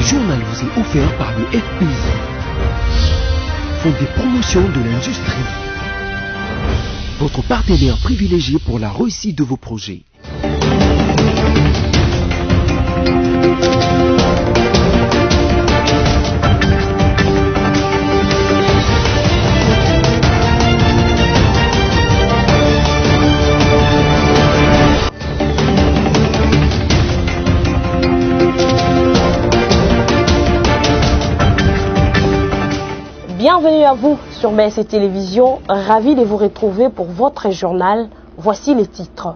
journal vous est offert par le FPI, Fonds des promotions de l'industrie, votre partenaire privilégié pour la réussite de vos projets. Bienvenue à vous sur BSC Télévision, ravi de vous retrouver pour votre journal. Voici les titres.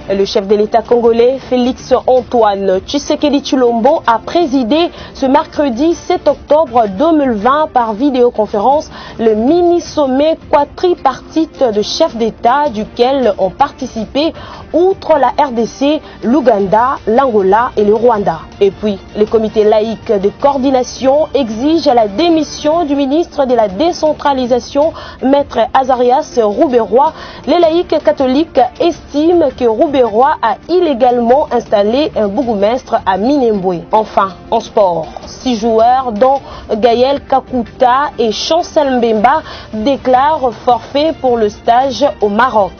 Le chef de l'État congolais, Félix Antoine Tshisekedi Tshilombo, a présidé ce mercredi 7 octobre 2020 par vidéoconférence le mini-sommet quadripartite de chefs d'État duquel ont participé, outre la RDC, l'Ouganda, l'Angola et le Rwanda. Et puis, le comité laïque de coordination exige la démission du ministre de la décentralisation, Maître Azarias Rouberoy. Les laïcs catholiques estiment que Rouberoy a illégalement installé un bourgmestre à Minembwe. Enfin, en sport, 6 joueurs dont Gaël Kakuta et Chancel Mbemba déclarent forfait pour le stage au Maroc.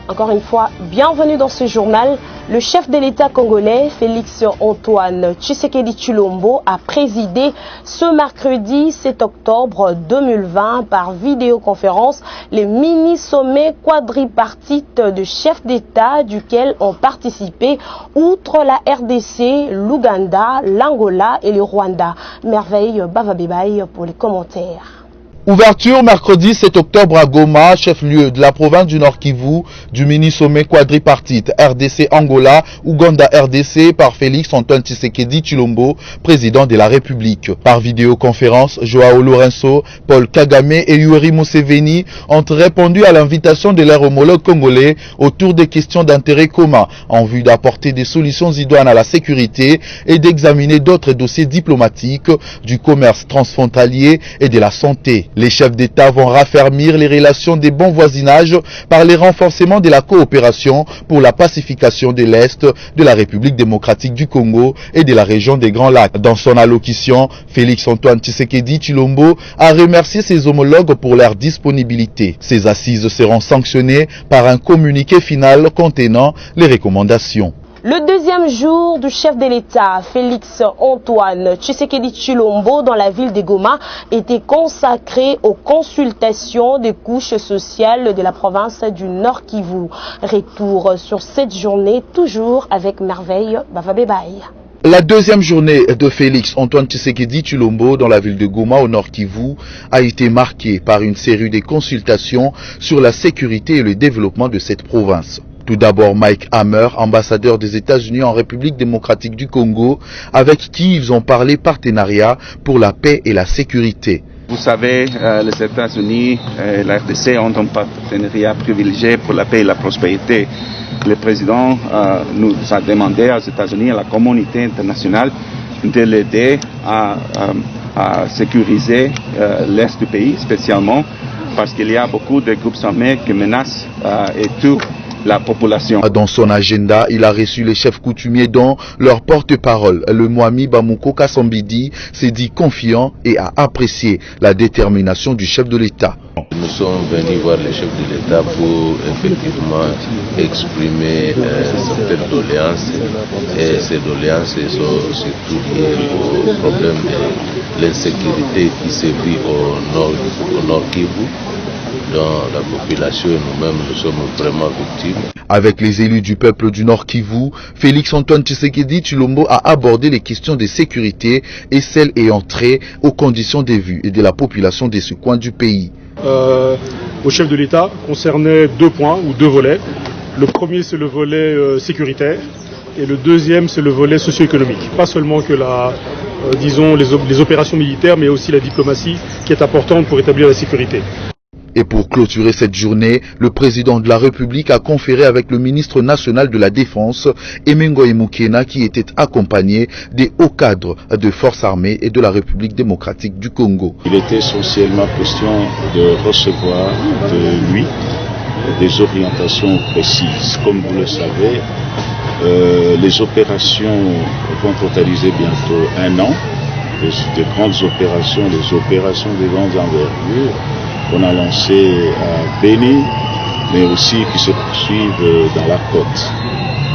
Encore une fois, bienvenue dans ce journal. Le chef de l'État congolais, Félix Antoine Tshisekedi Tshilombo, a présidé ce mercredi 7 octobre 2020 par vidéoconférence le mini-sommet quadripartite de chefs d'État duquel ont participé, outre la RDC, l'Ouganda, l'Angola et le Rwanda. Merveille Bavabebaï pour les commentaires. Ouverture mercredi 7 octobre à Goma, chef-lieu de la province du Nord Kivu, du mini-sommet quadripartite RDC Angola, Ouganda RDC par Félix Antoine Tshisekedi Tshilombo, président de la République. Par vidéoconférence, Joao Lourenço, Paul Kagame et Yoweri Museveni ont répondu à l'invitation de leurs homologues congolais autour des questions d'intérêt commun en vue d'apporter des solutions idoines à la sécurité et d'examiner d'autres dossiers diplomatiques, du commerce transfrontalier et de la santé. Les chefs d'État vont raffermir les relations des bons voisinages par le renforcement de la coopération pour la pacification de l'Est de la République démocratique du Congo et de la région des Grands Lacs. Dans son allocution, Félix Antoine Tshisekedi Tshilombo a remercié ses homologues pour leur disponibilité. Ces assises seront sanctionnées par un communiqué final contenant les recommandations. Le deuxième jour du chef de l'État, Félix Antoine Tshisekedi Tshilombo, dans la ville de Goma, était consacré aux consultations des couches sociales de la province du Nord Kivu. Retour sur cette journée, toujours avec Merveille Bavabebaï. La deuxième journée de Félix Antoine Tshisekedi Tshilombo dans la ville de Goma au Nord Kivu a été marquée par une série de consultations sur la sécurité et le développement de cette province. Tout d'abord Mike Hammer, ambassadeur des États-Unis en République démocratique du Congo, avec qui ils ont parlé partenariat pour la paix et la sécurité. Vous savez, les États-Unis et la RDC ont un partenariat privilégié pour la paix et la prospérité. Le président nous a demandé aux États-Unis et à la communauté internationale de l'aider à sécuriser l'Est du pays, spécialement parce qu'il y a beaucoup de groupes armés qui menacent et tuent la population. Dans son agenda, il a reçu les chefs coutumiers dont leur porte-parole, le Mwami Bamouko Kassambidi, s'est dit confiant et a apprécié la détermination du chef de l'État. Nous sommes venus voir le chef de l'État pour effectivement exprimer certaines doléances et ces doléances sont surtout liées au problème de l'insécurité qui sévit au Nord Kivu. Dans la population et nous-mêmes, nous sommes vraiment victimes. Avec les élus du peuple du Nord Kivu, Félix Antoine Tshisekedi Tshilombo a abordé les questions de sécurité et celles ayant trait aux conditions de vie et de la population de ce coin du pays. Au chef de l'État concernait 2 points ou 2 volets. Le premier, c'est le volet sécuritaire et le deuxième, c'est le volet socio-économique. Pas seulement que les opérations militaires, mais aussi la diplomatie qui est importante pour établir la sécurité. Et pour clôturer cette journée, le président de la République a conféré avec le ministre national de la Défense, Emengo Mukena, qui était accompagné des hauts cadres de forces armées et de la République démocratique du Congo. Il était essentiellement question de recevoir de lui des orientations précises. Comme vous le savez, Les opérations vont totaliser bientôt 1 an. De grandes opérations, les opérations de grandes envergures qu'on a lancées à Béni, mais aussi qui se poursuivent dans la côte.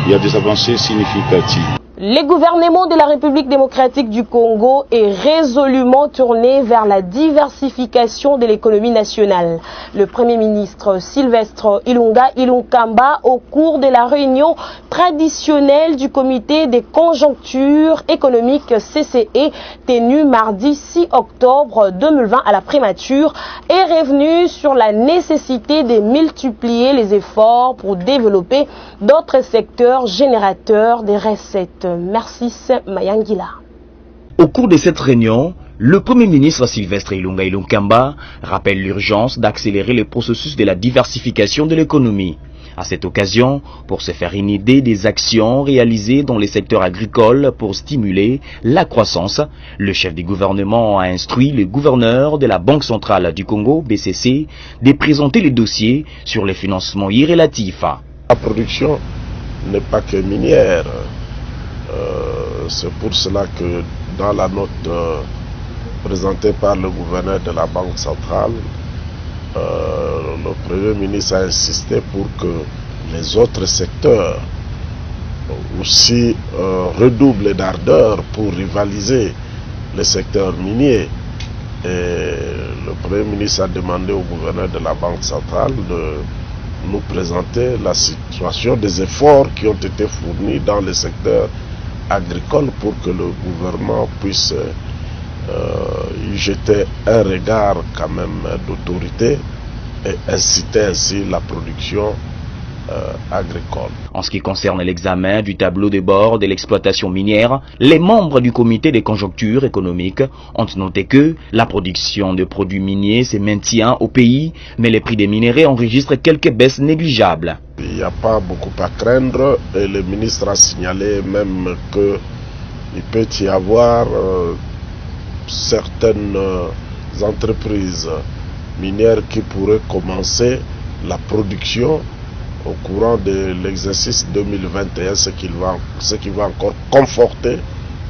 Il y a des avancées significatives. Le gouvernement de la République démocratique du Congo est résolument tourné vers la diversification de l'économie nationale. Le Premier ministre Sylvestre Ilunga Ilunkamba, au cours de la réunion traditionnelle du Comité des conjonctures économiques CCE, tenue mardi 6 octobre 2020 à la primature, est revenu sur la nécessité de multiplier les efforts pour développer d'autres secteurs générateurs de recettes. Merci Mayangila. Au cours de cette réunion, le Premier ministre Sylvestre Ilunga Ilunkamba rappelle l'urgence d'accélérer le processus de la diversification de l'économie. À cette occasion, pour se faire une idée des actions réalisées dans les secteurs agricoles pour stimuler la croissance, le chef du gouvernement a instruit le gouverneur de la Banque centrale du Congo, BCC, de présenter les dossiers sur les financements y relatifs. La production n'est pas que minière. C'est pour cela que dans la note présentée par le gouverneur de la Banque centrale, le Premier ministre a insisté pour que les autres secteurs aussi redoublent d'ardeur pour rivaliser les secteurs miniers. Et le Premier ministre a demandé au gouverneur de la Banque centrale de nous présenter la situation des efforts qui ont été fournis dans le secteur agricole pour que le gouvernement puisse y jeter un regard quand même d'autorité et inciter ainsi la production agricole. En ce qui concerne l'examen du tableau de bord de l'exploitation minière, les membres du comité des conjonctures économiques ont noté que la production de produits miniers se maintient au pays, mais les prix des minerais enregistrent quelques baisses négligeables. Il n'y a pas beaucoup à craindre et le ministre a signalé même qu'il peut y avoir certaines entreprises minières qui pourraient commencer la production au courant de l'exercice 2021, ce qui va encore conforter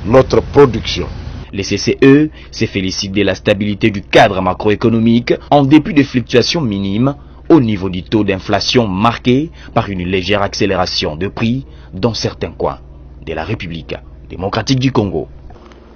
notre production. Les CCE se félicitent de la stabilité du cadre macroéconomique en dépit des fluctuations minimes au niveau du taux d'inflation marqué par une légère accélération de prix dans certains coins de la République démocratique du Congo.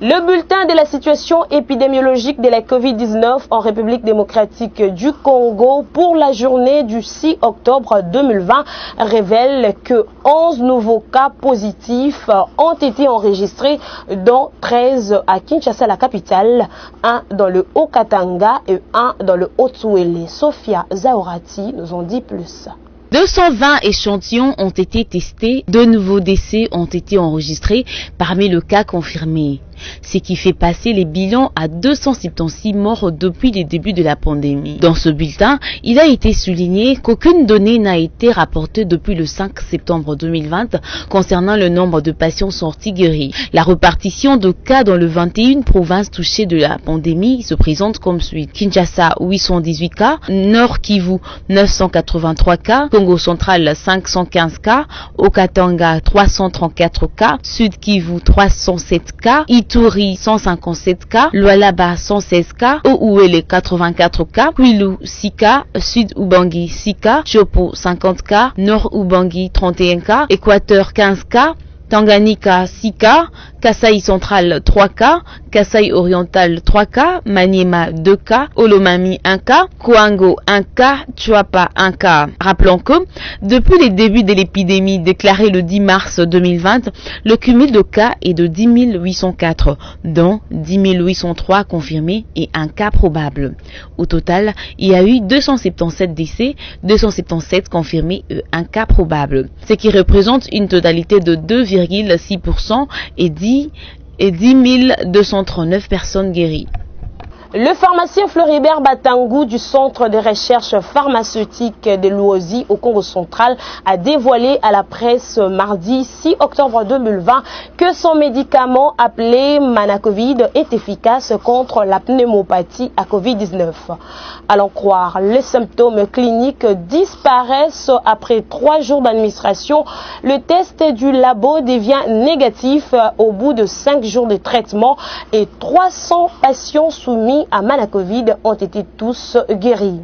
Le bulletin de la situation épidémiologique de la Covid-19 en République démocratique du Congo pour la journée du 6 octobre 2020 révèle que 11 nouveaux cas positifs ont été enregistrés, dont 13 à Kinshasa, la capitale, 1 dans le Haut-Katanga et 1 dans le Haut-Tsouélé. Sophia Zaorati nous en dit plus. 220 échantillons ont été testés, 2 nouveaux décès ont été enregistrés parmi les cas confirmés, ce qui fait passer les bilans à 276 morts depuis le début de la pandémie. Dans ce bulletin, il a été souligné qu'aucune donnée n'a été rapportée depuis le 5 septembre 2020 concernant le nombre de patients sortis guéris. La répartition de cas dans les 21 provinces touchées de la pandémie se présente comme suit. Kinshasa, 818 cas, Nord Kivu, 983 cas, Congo central, 515 cas, Haut-Katanga, 334 cas, Sud Kivu, 307 cas, Ituri, 157 cas, Lualaba, 116 cas, Ououélé, 84 cas, Kwilu, 6 cas, Sud Ubangi, 6 cas, Chopo, 50 cas, Nord Ubangi, 31 cas, Équateur, 15 cas, Tanganyika, 6 cas, Kasai central, 3 cas, Kasai oriental, 3 cas, Maniema, 2 cas, Olomami, 1 cas, Kouango, 1 cas, Chuapa, 1 cas. Rappelons que, depuis le début de l'épidémie déclarée le 10 mars 2020, le cumul de cas est de 10 804, dont 10 803 confirmés et 1 cas probable. Au total, il y a eu 277 décès, 277 confirmés et 1 cas probable, ce qui représente une totalité de 2,6% et 10 239 personnes guéries. Le pharmacien Floribert Batangou du Centre de recherche pharmaceutique de l'Uozi au Congo central a dévoilé à la presse mardi 6 octobre 2020 que son médicament appelé Manacovid est efficace contre la pneumopathie à Covid-19. À l'en croire, les symptômes cliniques disparaissent après 3 jours d'administration. Le test du labo devient négatif au bout de 5 jours de traitement et 300 patients soumis à Manacovid ont été tous guéris.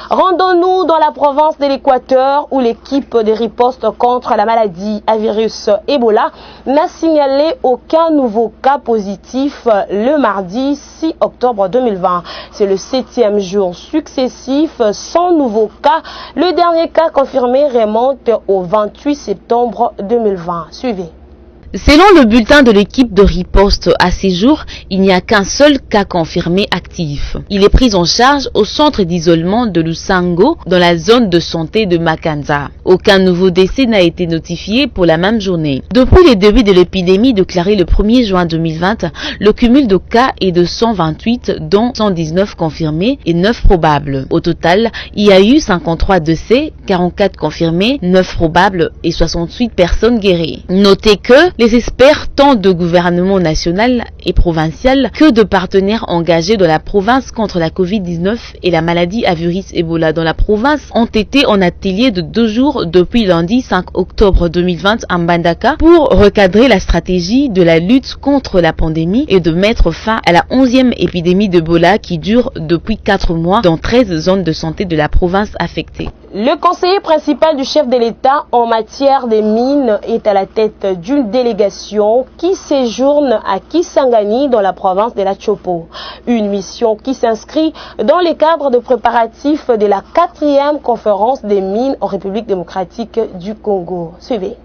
Rendons-nous dans la province de l'Équateur où l'équipe de riposte contre la maladie à virus Ebola n'a signalé aucun nouveau cas positif le mardi 6 octobre 2020. C'est le 7e jour successif sans nouveau cas. Le dernier cas confirmé remonte au 28 septembre 2020. Suivez. Selon le bulletin de l'équipe de riposte à ces jours, il n'y a qu'un seul cas confirmé actif. Il est pris en charge au centre d'isolement de Lusango dans la zone de santé de Makanza. Aucun nouveau décès n'a été notifié pour la même journée. Depuis le début de l'épidémie déclaré le 1er juin 2020, le cumul de cas est de 128 dont 119 confirmés et 9 probables. Au total, il y a eu 53 décès, 44 confirmés, 9 probables et 68 personnes guéries. Notez que les experts tant de gouvernement national et provincial que de partenaires engagés dans la province contre la Covid-19 et la maladie à virus Ebola dans la province ont été en atelier de 2 jours depuis lundi 5 octobre 2020 à Mbandaka pour recadrer la stratégie de la lutte contre la pandémie et de mettre fin à la 11e épidémie d'Ebola qui dure depuis 4 mois dans 13 zones de santé de la province affectée. Le conseiller principal du chef de l'État en matière des mines est à la tête d'une délégation qui séjourne à Kisangani dans la province de la Chopo. Une mission qui s'inscrit dans les cadres de préparatifs de la 4e conférence des mines en République démocratique du Congo. Suivez.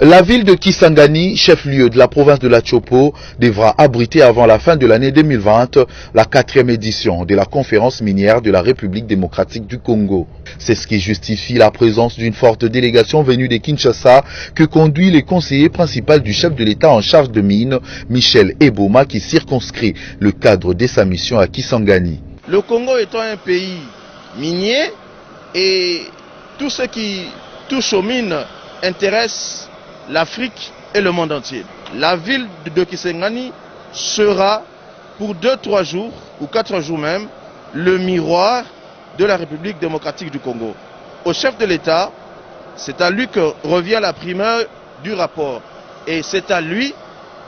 La ville de Kisangani, chef-lieu de la province de la Chopo, devra abriter avant la fin de l'année 2020 la 4e édition de la conférence minière de la République démocratique du Congo. C'est ce qui justifie la présence d'une forte délégation venue de Kinshasa que conduit le conseiller principal du chef de l'État en charge de mines, Michel Eboma, qui circonscrit le cadre de sa mission à Kisangani. Le Congo étant un pays minier et tout ce qui touche aux mines intéresse l'Afrique et le monde entier. La ville de Kisangani sera pour 2-3 jours, ou 4 jours même, le miroir de la République démocratique du Congo. Au chef de l'État, c'est à lui que revient la primeur du rapport. Et c'est à lui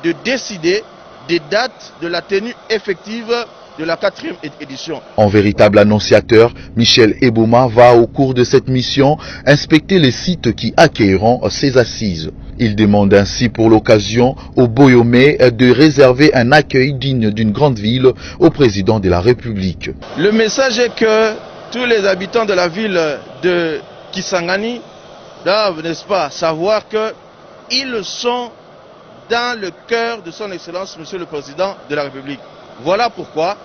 de décider des dates de la tenue effective de la 4e édition. En véritable annonciateur, Michel Eboma va au cours de cette mission inspecter les sites qui accueilleront ces assises. Il demande ainsi pour l'occasion au Boyomé de réserver un accueil digne d'une grande ville au président de la République. Le message est que tous les habitants de la ville de Kisangani doivent, n'est-ce pas, savoir qu'ils sont dans le cœur de son Excellence, Monsieur le Président de la République. Voilà pourquoi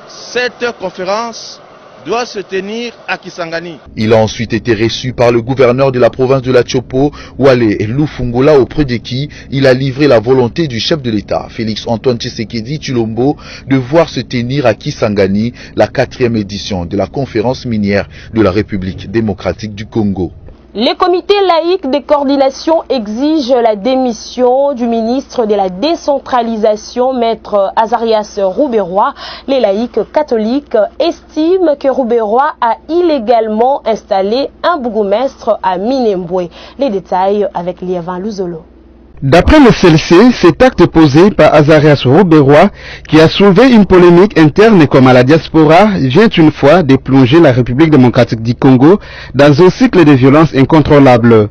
cette conférence doit se tenir à Kisangani. Il a ensuite été reçu par le gouverneur de la province de la Chopo, Wale Lufungola, auprès de qui il a livré la volonté du chef de l'État, Félix Antoine Tshisekedi Tshilombo, de voir se tenir à Kisangani la 4e édition de la conférence minière de la République démocratique du Congo. Les comités laïcs de coordination exigent la démission du ministre de la décentralisation, maître Azarias Rouberoy. Les laïcs catholiques estiment que Rouberoy a illégalement installé un bourgmestre à Minembwe. Les détails avec Liévin Luzolo. D'après le CLC, cet acte posé par Azarias Rouberoy, qui a soulevé une polémique interne comme à la diaspora, vient une fois de plonger la République démocratique du Congo dans un cycle de violence incontrôlable.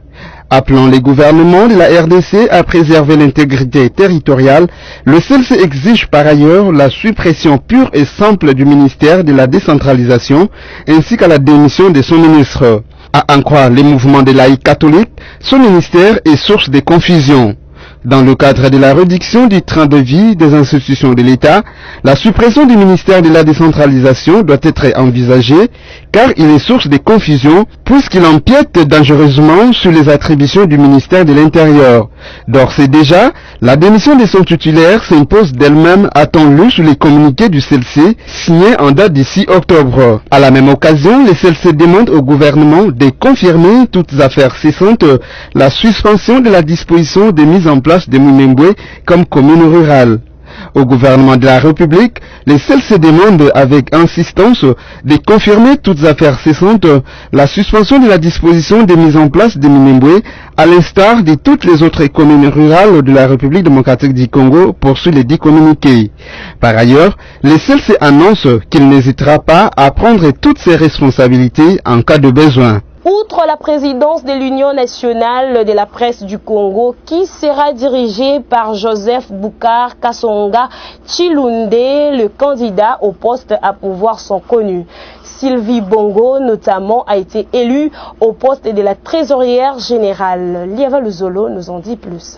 Appelant les gouvernements de la RDC à préserver l'intégrité territoriale, le CLC exige par ailleurs la suppression pure et simple du ministère de la décentralisation ainsi qu'à la démission de son ministre. À en croire les mouvements des laïcs catholiques, son ministère est source de confusion. Dans le cadre de la réduction du train de vie des institutions de l'État, la suppression du ministère de la décentralisation doit être envisagée car il est source de confusion puisqu'il empiète dangereusement sur les attributions du ministère de l'Intérieur. D'ores et déjà, la démission de son titulaire s'impose d'elle-même, a-t-on lu sur les communiqués du CLC signés en date du 6 octobre. À la même occasion, le CLC demande au gouvernement de confirmer toutes affaires cessantes la suspension de la disposition de mise en place de Mounemboé comme commune rurale. Au gouvernement de la République, les CLC demandent avec insistance de confirmer toutes affaires cessantes la suspension de la disposition de mise en place de Mounemboé à l'instar de toutes les autres communes rurales de la République démocratique du Congo, poursuit les 10 communiqués. Par ailleurs, les CLC annoncent qu'il n'hésitera pas à prendre toutes ses responsabilités en cas de besoin. Outre la présidence de l'Union nationale de la presse du Congo, qui sera dirigée par Joseph Boukar Kassonga Chilunde, le candidat au poste à pouvoir sont connus. Sylvie Bongo, notamment, a été élue au poste de la trésorière générale. Liava Luzolo nous en dit plus.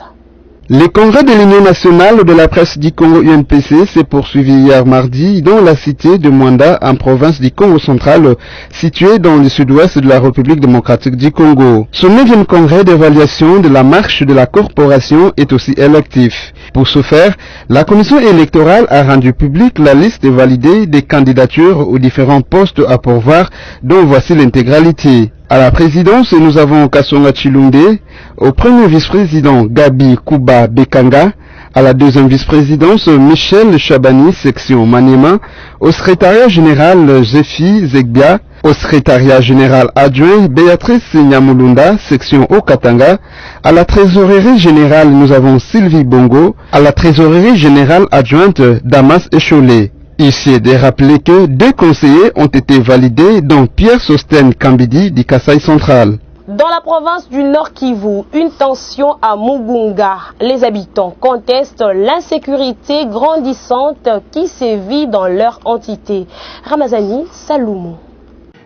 Le congrès de l'Union nationale de la presse du Congo UNPC s'est poursuivi hier mardi dans la cité de Mwanda en province du Congo central, située dans le sud-ouest de la République démocratique du Congo. Ce 9e congrès d'évaluation de la marche de la corporation est aussi électif. Pour ce faire, la commission électorale a rendu publique la liste validée des candidatures aux différents postes à pourvoir, dont voici l'intégralité. À la présidence, nous avons Kassonga Chilunde, au premier vice-président Gabi Kuba Bekanga, à la deuxième vice-présidence Michel Chabani, section Maniema, au secrétariat général Zephi Zegbia, au secrétariat général adjoint Béatrice Nyamulunda, section Okatanga, à la trésorerie générale nous avons Sylvie Bongo, à la trésorerie générale adjointe Damas Echolé. Ici est de rappeler que 2 conseillers ont été validés, dont Pierre Sosten Kambidi du Kasaï central. Dans la province du Nord Kivu, une tension à Mugunga. Les habitants contestent l'insécurité grandissante qui sévit dans leur entité. Ramazani Saloumou.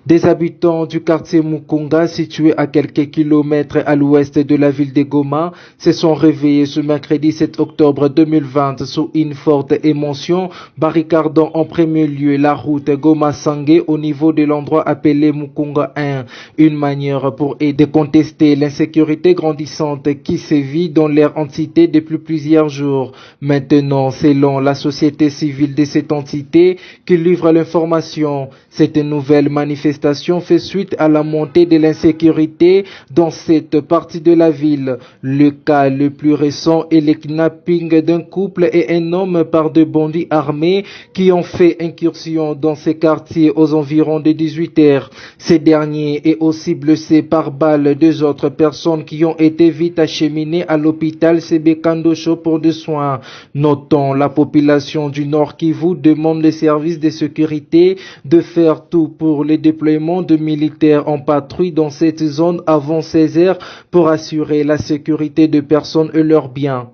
Des habitants du quartier Mukunga, situé à quelques kilomètres à l'ouest de la ville de Goma, se sont réveillés ce mercredi 7 octobre 2020 sous une forte émotion, barricadant en premier lieu la route Goma-Sangé au niveau de l'endroit appelé Mukunga 1. Une manière pour eux de contester l'insécurité grandissante qui sévit dans leur entité depuis plusieurs jours. Maintenant, selon la société civile de cette entité qui livre l'information, cette nouvelle manifestation fait suite à la montée de l'insécurité dans cette partie de la ville. Le cas le plus récent est le kidnapping d'un couple et un homme par des bandits armés qui ont fait incursion dans ces quartiers aux environs de 18 heures. Ces derniers est aussi blessé par balle 2 autres personnes qui ont été vite acheminées à l'hôpital Sebekandosho pour des soins. Notons, la population du Nord Kivu demande les services de sécurité de faire tout pour les déploiements de militaires en patrouille dans cette zone avant 16 heures pour assurer la sécurité des personnes et leurs biens.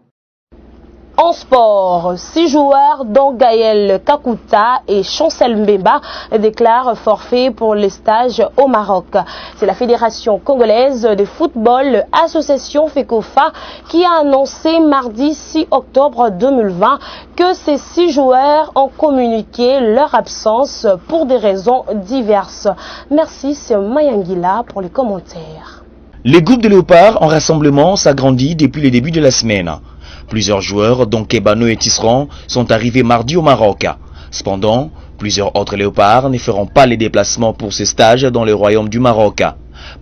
En sport, 6 joueurs dont Gaël Kakuta et Chancel Mbemba déclarent forfait pour les stages au Maroc. C'est la Fédération congolaise de football, association FECOFA, qui a annoncé mardi 6 octobre 2020 que ces 6 joueurs ont communiqué leur absence pour des raisons diverses. Merci, c'est Mayangila pour les commentaires. Les groupes de léopards en rassemblement s'agrandit depuis le début de la semaine. Plusieurs joueurs, dont Kebano et Tisserand, sont arrivés mardi au Maroc. Cependant, plusieurs autres léopards ne feront pas les déplacements pour ces stages dans le royaume du Maroc.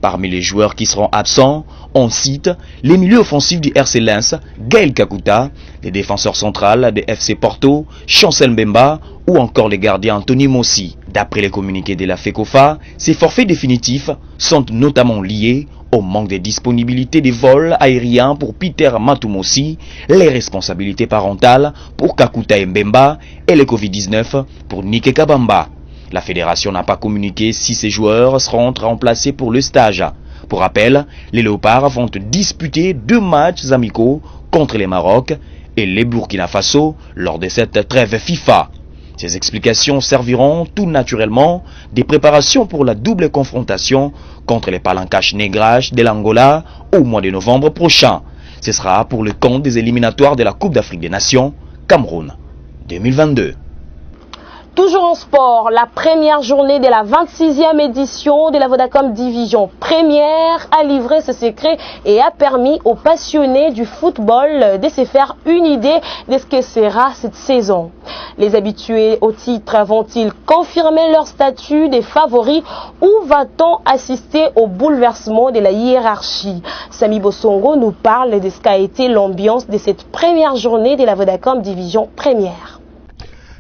Parmi les joueurs qui seront absents, on cite les milieux offensifs du RC Lens, Gaël Kakuta, les défenseurs centrales des FC Porto, Chancel Mbemba ou encore les gardiens Anthony Mossi. D'après les communiqués de la FECOFA, ces forfaits définitifs sont notamment liés au manque de disponibilité des vols aériens pour Peter Matumossi, les responsabilités parentales pour Kakuta et Mbemba et le Covid-19 pour Nike Kabamba. La fédération n'a pas communiqué si ces joueurs seront remplacés pour le stage. Pour rappel, les Léopards vont disputer 2 matchs amicaux contre les Maroc et les Burkina Faso lors de cette trêve FIFA. Ces explications serviront tout naturellement des préparations pour la double confrontation contre les Palancash Negrash de l'Angola au mois de novembre prochain. Ce sera pour le compte des éliminatoires de la Coupe d'Afrique des Nations, Cameroun 2022. Toujours en sport, la première journée de la 26e édition de la Vodacom Division Première a livré ce secret et a permis aux passionnés du football de se faire une idée de ce que sera cette saison. Les habitués au titre vont-ils confirmer leur statut des favoris ou va-t-on assister au bouleversement de la hiérarchie? Samy Bossongo nous parle de ce qu'a été l'ambiance de cette première journée de la Vodacom Division Première.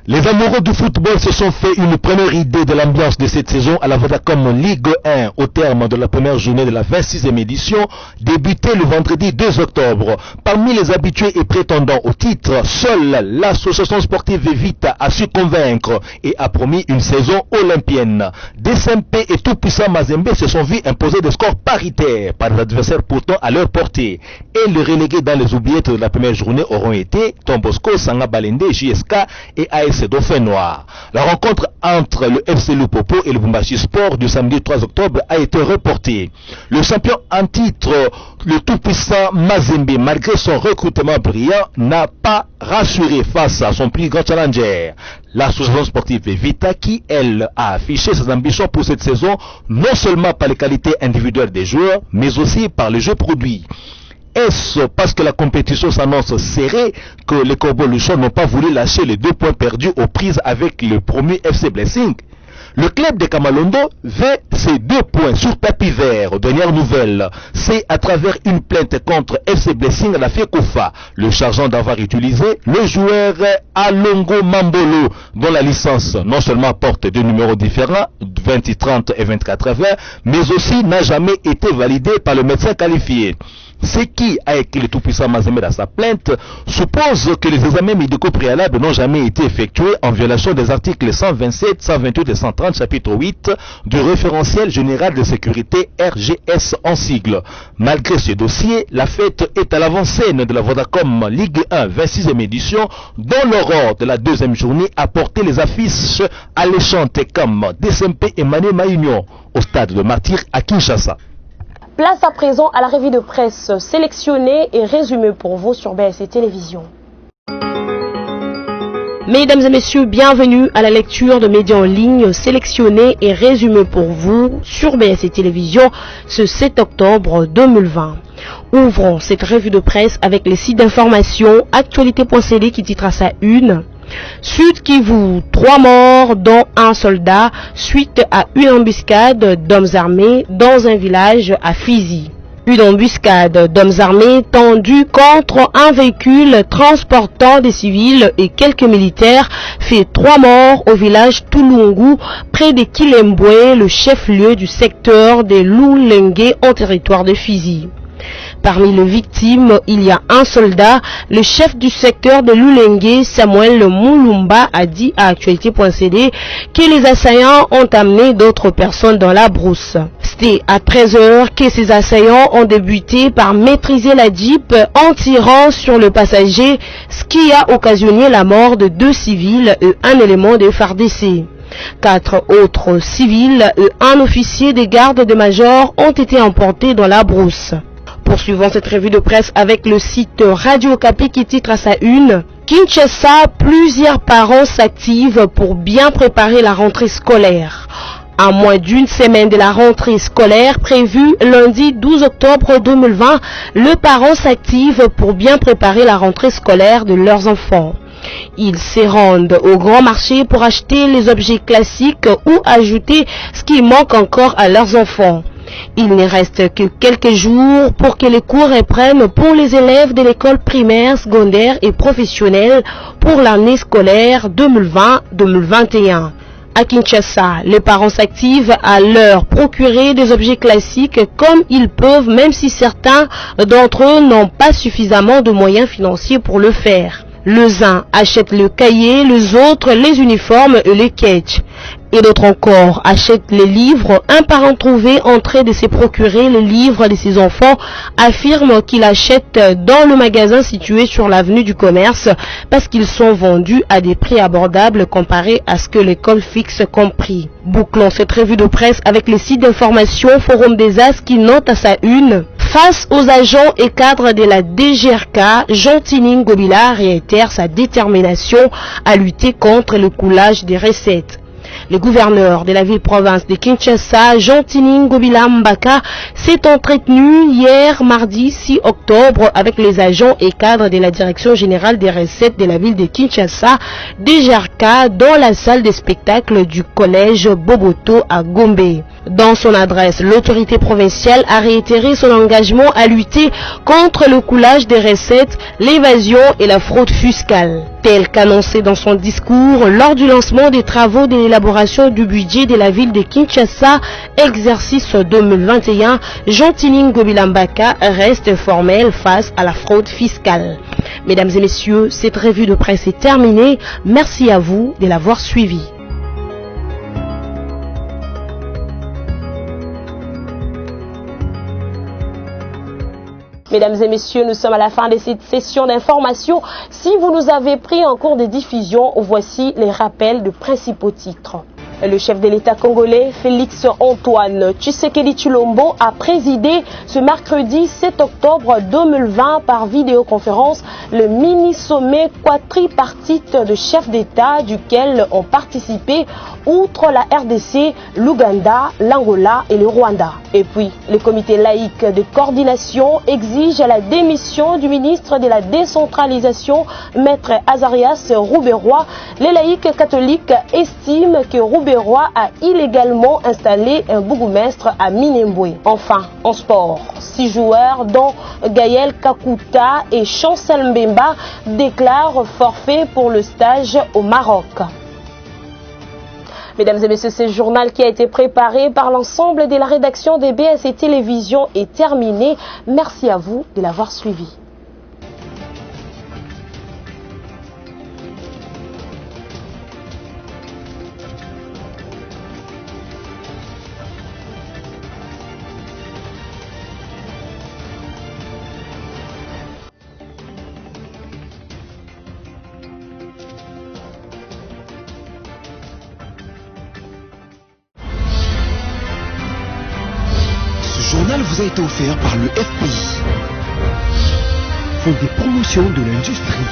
Les amoureux du football se sont fait une première idée de l'ambiance de cette saison à la Vodacom Ligue 1 au terme de la première journée de la 26e édition, débutée le vendredi 2 octobre. Parmi les habitués et prétendants au titre, seule l'association sportive Vita a su convaincre et a promis une saison olympienne. DSMP et tout-puissant Mazembe se sont vus imposer des scores paritaires par des adversaires pourtant à leur portée. Et les relégués dans les oubliettes de la première journée auront été Don Bosco, Sanga Balende, JSK et AS Dauphin Noir. La rencontre entre le FC Lupopo et le Bumbashi Sport du samedi 3 octobre a été reportée. Le champion en titre, le tout-puissant Mazembe, malgré son recrutement brillant, n'a pas rassuré face à son plus grand challenger. L'association sportive Vita qui, elle, a affiché ses ambitions pour cette saison, non seulement par les qualités individuelles des joueurs, mais aussi par le jeu produit. Est-ce parce que la compétition s'annonce serrée que les Corbeaux-Luchons n'ont pas voulu lâcher les 2 points perdus aux prises avec le premier FC Blessing? Le club de Kamalondo veut ces 2 points sur tapis vert. Dernière nouvelle, c'est à travers une plainte contre FC Blessing à la FECOFA, le chargeant d'avoir utilisé le joueur Alongo Mambolo, dont la licence non seulement porte 2 numéros différents, 2030 et 2420, mais aussi n'a jamais été validé par le médecin qualifié. Ce qui a écrit le tout-puissant Mazembe dans sa plainte suppose que les examens médicaux préalables n'ont jamais été effectués en violation des articles 127, 128 et 130 chapitre 8 du référentiel général de sécurité RGS en sigle. Malgré ce dossier, la fête est à l'avant-scène de la Vodacom Ligue 1 26e édition, dont l'aurore de la 2e journée a porté les affiches alléchantes comme DSMP et Mané Maïunion au stade de Martyr à Kinshasa. Place à présent à la revue de presse sélectionnée et résumée pour vous sur BSC Télévision. Mesdames et messieurs, bienvenue à la lecture de médias en ligne sélectionnés et résumés pour vous sur BSC Télévision ce 7 octobre 2020. Ouvrons cette revue de presse avec les sites d'information actualité.cd qui titre à sa une. Sud Kivu, 3 morts dont un soldat suite à une embuscade d'hommes armés dans un village à Fizi. Une embuscade d'hommes armés tendue contre un véhicule transportant des civils et quelques militaires fait 3 morts au village Tulungu près de Kilembwe, le chef-lieu du secteur des Loulengue en territoire de Fizi. Parmi les victimes, il y a un soldat. Le chef du secteur de Loulengue, Samuel Moulumba, a dit à actualité.cd que les assaillants ont amené d'autres personnes dans la brousse. C'était à 13h que ces assaillants ont débuté par maîtriser la Jeep en tirant sur le passager, ce qui a occasionné la mort de 2 civils et un élément de FARDC. 4 autres civils et un officier des gardes de major ont été emportés dans la brousse. Poursuivons cette revue de presse avec le site Radio Okapi qui titre à sa une « Kinshasa, plusieurs parents s'activent pour bien préparer la rentrée scolaire ». À moins d'une semaine de la rentrée scolaire prévue lundi 12 octobre 2020, les parents s'activent pour bien préparer la rentrée scolaire de leurs enfants. Ils se rendent au grand marché pour acheter les objets classiques ou ajouter ce qui manque encore à leurs enfants. Il ne reste que quelques jours pour que les cours reprennent pour les élèves de l'école primaire, secondaire et professionnelle pour l'année scolaire 2020-2021. À Kinshasa, les parents s'activent à leur procurer des objets classiques comme ils peuvent, même si certains d'entre eux n'ont pas suffisamment de moyens financiers pour le faire. Les uns achètent le cahier, les autres les uniformes et les sketchs. Et d'autres encore achètent les livres. Un parent trouvé en train de se procurer les livres de ses enfants affirme qu'il achète dans le magasin situé sur l'avenue du Commerce parce qu'ils sont vendus à des prix abordables comparés à ce que l'école fixe comme prix. Bouclons cette revue de presse avec les sites d'information Forum des As qui note à sa une Face aux agents et cadres de la DGRK, Jean-Tini Ngobila réitère sa détermination à lutter contre le coulage des recettes. Le gouverneur de la ville-province de Kinshasa, Jean-Tini Ngobila Mbaka, s'est entretenu hier mardi 6 octobre avec les agents et cadres de la Direction générale des recettes de la ville de Kinshasa, DGRK, dans la salle de spectacle du collège Boboto à Gombe. Dans son adresse, l'autorité provinciale a réitéré son engagement à lutter contre le coulage des recettes, l'évasion et la fraude fiscale. Tel qu'annoncé dans son discours lors du lancement des travaux de l'élaboration du budget de la ville de Kinshasa, exercice 2021, Jean-Tini Ngobila Mbaka reste formel face à la fraude fiscale. Mesdames et messieurs, cette revue de presse est terminée. Merci à vous de l'avoir suivie. Mesdames et messieurs, nous sommes à la fin de cette session d'information. Si vous nous avez pris en cours de diffusion, voici les rappels de principaux titres. Le chef de l'État congolais, Félix Antoine Tshisekedi Tshilombo, a présidé ce mercredi 7 octobre 2020 par vidéoconférence le mini-sommet quadripartite de chefs d'État duquel ont participé, outre la RDC, l'Ouganda, l'Angola et le Rwanda. Et puis, le comité laïque de coordination exige la démission du ministre de la décentralisation, Maître Azarias Rouberoy. Les laïcs catholiques estiment que Rouberoy a illégalement installé un bourgmestre à Minembwe. Enfin, en sport, 6 joueurs dont Gaël Kakuta et Chancel Mbemba déclarent forfait pour le stage au Maroc. Mesdames et messieurs, ce journal qui a été préparé par l'ensemble de la rédaction de BSC Télévision est terminé. Merci à vous de l'avoir suivi. Ce journal vous a été offert par le FPI, Fonds des promotions de l'industrie,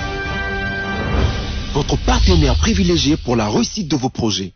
votre partenaire privilégié pour la réussite de vos projets.